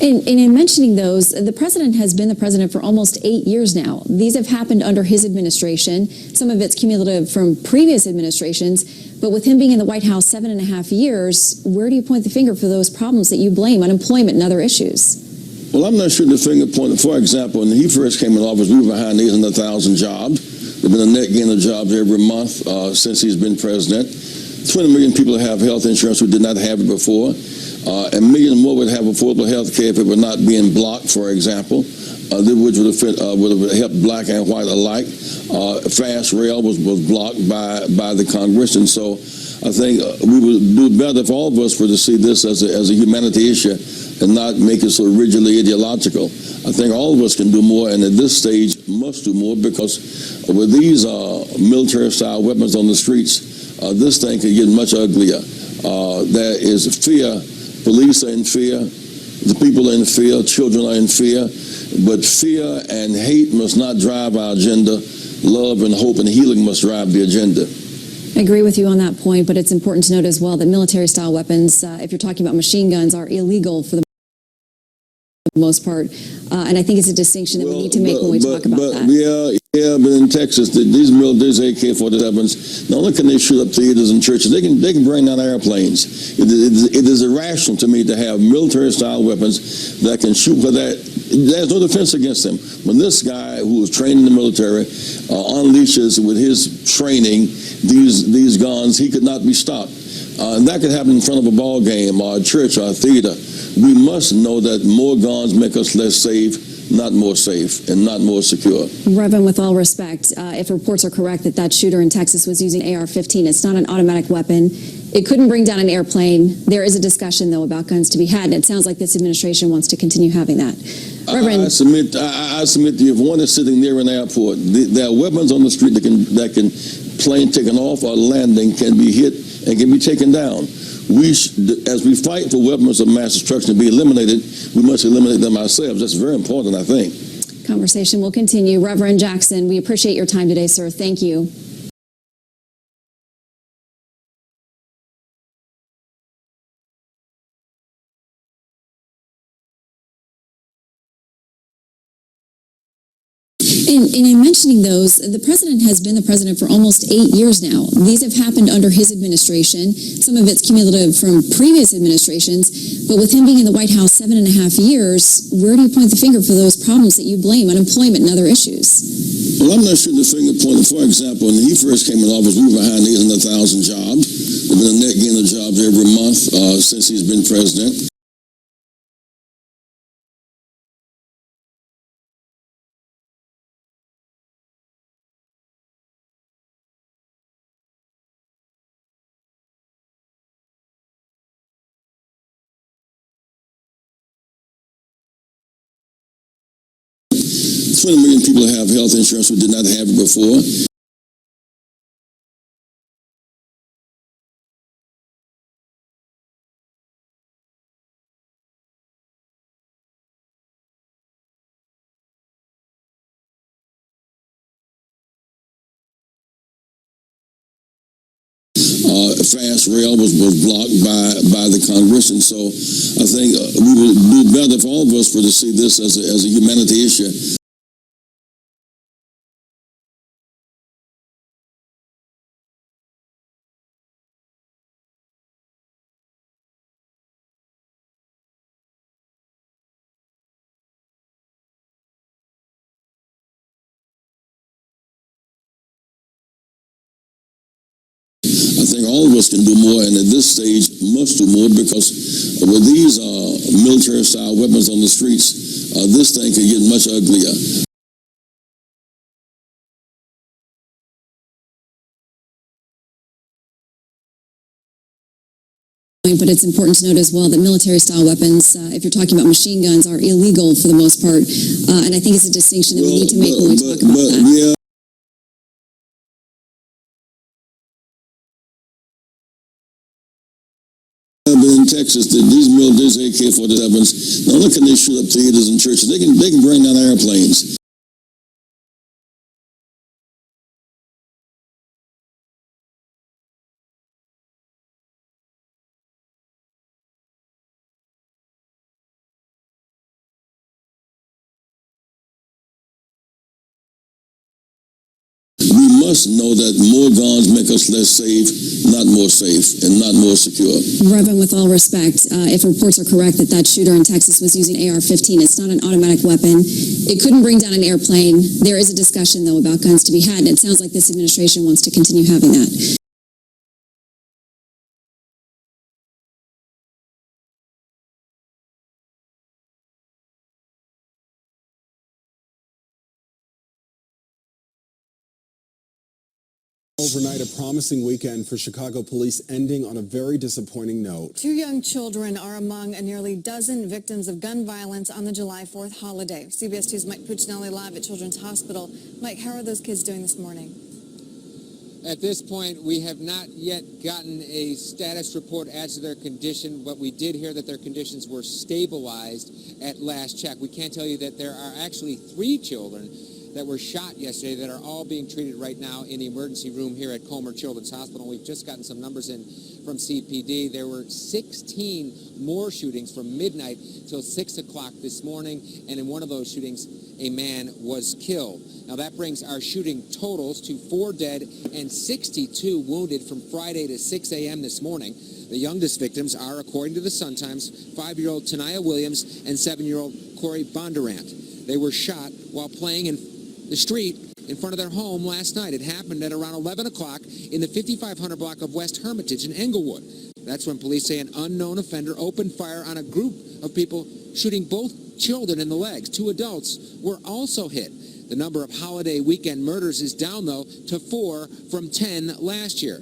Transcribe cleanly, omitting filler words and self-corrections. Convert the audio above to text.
And in mentioning those, the president has been the president for almost 8 years now. These have happened under his administration. Some of it's cumulative from previous administrations. But with him being in the White House 7.5 years, where do you point the finger for those problems that you blame, unemployment and other issues? Well, I'm not sure the finger pointing. For example, when he first came in office, we were behind 800,000 jobs. There's been a net gain of jobs every month since he's been president. 20 million people have health insurance who did not have it before. And millions more would have affordable health care if it were not being blocked, for example, which would have helped black and white alike. Fast rail was blocked by the Congress. And so I think we would do better if all of us were to see this as a humanity issue and not make it so rigidly ideological. I think all of us can do more, and at this stage must do more, because with these military-style weapons on the streets, this thing could get much uglier. There is fear. Police are in fear. The people are in fear. Children are in fear. But fear and hate must not drive our agenda. Love and hope and healing must drive the agenda. I agree with you on that point, but it's important to note as well that military-style weapons, if you're talking about machine guns, are illegal for the most part. And I think it's a distinction that we need to make when we talk about that. Yeah, but in Texas, these AK-47s, not only can they shoot up theaters and churches, they can bring down airplanes. It is irrational to me to have military-style weapons that can shoot, but there's no defense against them. When this guy who was trained in the military unleashes with his training these guns, he could not be stopped. And that could happen in front of a ball game or a church or a theater. We must know that more guns make us less safe, not more safe, and not more secure. Reverend, with all respect, if reports are correct that shooter in Texas was using AR-15, it's not an automatic weapon. It couldn't bring down an airplane. There is a discussion, though, about guns to be had, and it sounds like this administration wants to continue having that. Reverend, I submit to you, if one is sitting near an airport, there are weapons on the street that can plane taken off or landing can be hit and can be taken down. As we fight for weapons of mass destruction to be eliminated, we must eliminate them ourselves. That's very important, I think. Conversation will continue. Reverend Jackson, we appreciate your time today, sir. Thank you. And in mentioning those, the president has been the president for almost 8 years now. These have happened under his administration. Some of it's cumulative from previous administrations. But with him being in the White House 7.5 years, where do you point the finger for those problems that you blame, unemployment and other issues? Well, I'm not sure the finger pointing. For example, when he first came in office, we were behind 800,000 jobs. There's been a net gain of jobs every month since he's been president. $20 million people have health insurance who did not have it before. Fast rail was blocked by the Congress, and so I think we would do better if all of us were to see this as a humanity issue. I think all of us can do more, and at this stage must do more, because with these military-style weapons on the streets, this thing could get much uglier. But it's important to note as well that military-style weapons, if you're talking about machine guns, are illegal for the most part. And I think it's a distinction that we need to make when we talk about that. Yeah. In Texas, these AK-47s, not only can they shoot up theaters and churches, they can bring down airplanes. us know that more guns make us less safe, not more safe, and not more secure. Reverend, with all respect, if reports are correct that that shooter in Texas was using AR-15, it's not an automatic weapon. It couldn't bring down an airplane. There is a discussion, though, about guns to be had, and it sounds like this administration wants to continue having that. Overnight, a promising weekend for Chicago police ending on a very disappointing note. 2 young children are among a nearly dozen victims of gun violence on the July 4th holiday. CBS 2's Mike Puccinelli live at Children's Hospital. Mike, how are those kids doing this morning? At this point, we have not yet gotten a status report as to their condition, but we did hear that their conditions were stabilized at last check. We can tell you that there are actually 3 children that were shot yesterday that are all being treated right now in the emergency room here at Comer Children's Hospital. We've just gotten some numbers in from CPD. There were 16 more shootings from midnight till 6 o'clock this morning, and in one of those shootings, a man was killed. Now that brings our shooting totals to 4 dead and 62 wounded from Friday to 6 a.m. this morning. The youngest victims are, according to the Sun-Times, 5-year-old Tanaya Williams and 7-year-old Corey Bondurant. They were shot while playing in the street in front of their home last night. It happened at around 11 o'clock in the 5500 block of West Hermitage in Englewood. That's when police say an unknown offender opened fire on a group of people, shooting both children in the legs. 2 adults were also hit. The number of holiday weekend murders is down, though, to 4 from 10 last year.